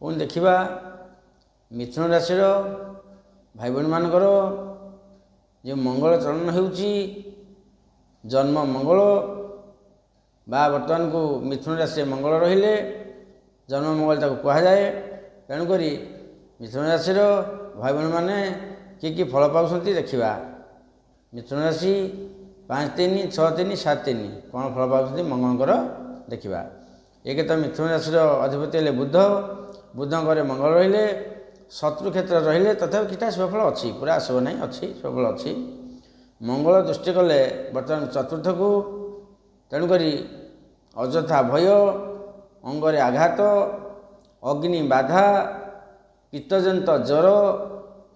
ପୁଣି ଦେଖିବା ମିଥୁନ ରାଶିର ଭାଇ ଭଉଣୀମାନଙ୍କର ଯେଉଁ ମଙ୍ଗଳ ଚଳନ ହେଉଛି ଜନ୍ମ ମଙ୍ଗଳ ବା ବର୍ତ୍ତମାନକୁ ମିଥୁନ ରାଶିରେ ମଙ୍ଗଳ ରହିଲେ ଜନ୍ମ ମଙ୍ଗଳ ତାକୁ କୁହାଯାଏ। ତେଣୁକରି ମିଥୁନ ରାଶିର ଭାଇ ଭଉଣୀମାନେ କି ଫଳ ପାଉଛନ୍ତି ଦେଖିବା। ମିଥୁନ ରାଶି 5, 3, 6, 3, 7, 3 କ'ଣ ଫଳ ପାଉଛନ୍ତି ମଙ୍ଗଳଙ୍କର ଦେଖିବା। ଏକ ତ ମିଥୁନ ରାଶିର ଅଧିପତି ହେଲେ ବୁଧ, ବୁଧଙ୍କରେ ମଙ୍ଗଳ ରହିଲେ ଶତ୍ରୁ କ୍ଷେତ୍ରରେ ରହିଲେ ତଥାପି କିଛିଟା ଶୁଭଫଳ ଅଛି, ପୁରା ଅଶୁଭ ନାହିଁ, ଅଛି ଶୁଭଫଳ ଅଛି। ମଙ୍ଗଳ ଦୃଷ୍ଟି କଲେ ବର୍ତ୍ତମାନ ଚତୁର୍ଥକୁ, ତେଣୁକରି ଅଯଥା ଭୟ, ଅଙ୍ଗରେ ଆଘାତ, ଅଗ୍ନି ବାଧା, ପିତ୍ତଜନିତ ଜ୍ୱର,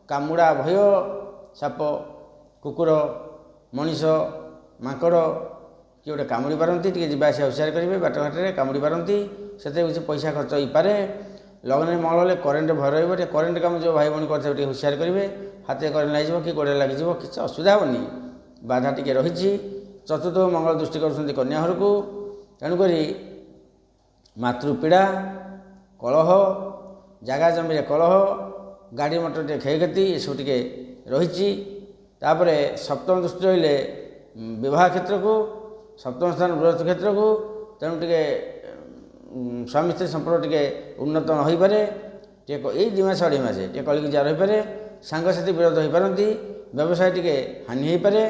କାମୁଡ଼ା ଭୟ, ସାପ, କୁକୁର, ମଣିଷ, ମାଙ୍କଡ଼ କିଏ ଗୋଟେ କାମୁଡ଼ି ପାରନ୍ତି, ଟିକେ ଯିବା ଆସିବା ହୁସିଆର କରିବେ, ବାଟଘାଟରେ କାମୁଡ଼ି ପାରନ୍ତି, ସେଥିରେ କିଛି ପଇସା ଖର୍ଚ୍ଚ ହୋଇପାରେ। ଲଗ୍ନରେ ମଙ୍ଗଳ ହେଲେ କରେଣ୍ଟ ଭୟ ରହିବ, ଟିକେ କରେଣ୍ଟ କାମ ଯେଉଁ ଭାଇ ଭଉଣୀ କରିଥିବେ ଟିକେ ହୁସିଆର କରିବେ, ହାତରେ କରେଣ୍ଟ ଲାଗିଯିବ କି ଗୋଡ଼ରେ ଲାଗିଯିବ, କିଛି ଅସୁବିଧା ହେବନି, ବାଧା ଟିକେ ରହିଛି। ଚତୁର୍ଥ ମଙ୍ଗଳ ଦୃଷ୍ଟି କରୁଛନ୍ତି କନ୍ୟା ଘରକୁ, ତେଣୁକରି ମାତୃପୀଡ଼ା, କଳହ, ଜାଗା ଜମିରେ କଳହ, ଗାଡ଼ି ମଟର ଟିକେ କ୍ଷୟକ୍ଷତି ଏସବୁ ଟିକେ ରହିଛି। ତାପରେ ସପ୍ତମ ଦୃଷ୍ଟି ରହିଲେ ବିବାହ କ୍ଷେତ୍ରକୁ, ସପ୍ତମ ସ୍ଥାନ ଗୃହସ୍ଥ କ୍ଷେତ୍ରକୁ, ତେଣୁ ଟିକେ ସ୍ୱାମୀ ସ୍ତ୍ରୀ ସମ୍ପର୍କ ଟିକେ ଉନ୍ନତ ନ ହୋଇପାରେ, ଟିକେ ଏଇ 2 ମାସ 2.5 ମାସ ଟିକେ କଳିକି ଜାର ହୋଇପାରେ, ସାଙ୍ଗସାଥି ବିରୋଧ ହୋଇପାରନ୍ତି, ବ୍ୟବସାୟ ଟିକେ ହାନି ହୋଇପାରେ,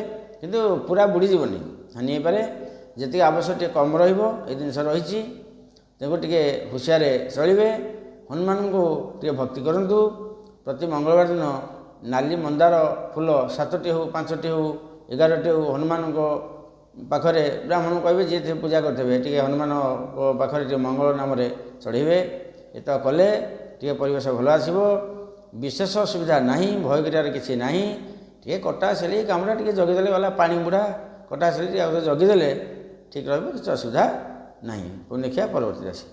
କିନ୍ତୁ ପୁରା ବୁଡ଼ିଯିବନି, ହାନି ହୋଇପାରେ, ଯେତିକି ଆବଶ୍ୟକ ଟିକେ କମ୍ ରହିବ, ଏଇ ଜିନିଷ ରହିଛି। ତେଣୁ ଟିକେ ହୁସିଆରେ ଚଳିବେ। ହନୁମାନଙ୍କୁ ଟିକେ ଭକ୍ତି କରନ୍ତୁ। ପ୍ରତି ମଙ୍ଗଳବାର ଦିନ ନାଲି ମନ୍ଦାର ଫୁଲ 7ଟି ହେଉ, 5ଟି ହେଉ, 11ଟି ହେଉ ହନୁମାନଙ୍କ ପାଖରେ ବ୍ରାହ୍ମଣଙ୍କୁ କହିବେ ଯିଏ ପୂଜା କରିଥିବେ ଟିକେ ହନୁମାନଙ୍କ ପାଖରେ ଟିକେ ମଙ୍ଗଳ ନାମରେ ଚଢ଼େଇବେ। ଏତକ କଲେ ଟିକେ ପରିବେଶ ଭଲ ଆସିବ। ବିଶେଷ ଅସୁବିଧା ନାହିଁ, ଭୟ କରିବାର କିଛି ନାହିଁ। ଟିକେ କଟା ଛେଳି କାମୁଡ଼ା ଟିକେ ଜଗିଦେଲେ ଗଲା, ପାଣି ବୁଡ଼ା କଟା ଛେଳି ଟିକେ ଜଗିଦେଲେ ଠିକ୍ ରହିବ, କିଛି ଅସୁବିଧା ନାହିଁ। ପୁଣି ଦେଖିବା ପରବର୍ତ୍ତୀ ରାଶି।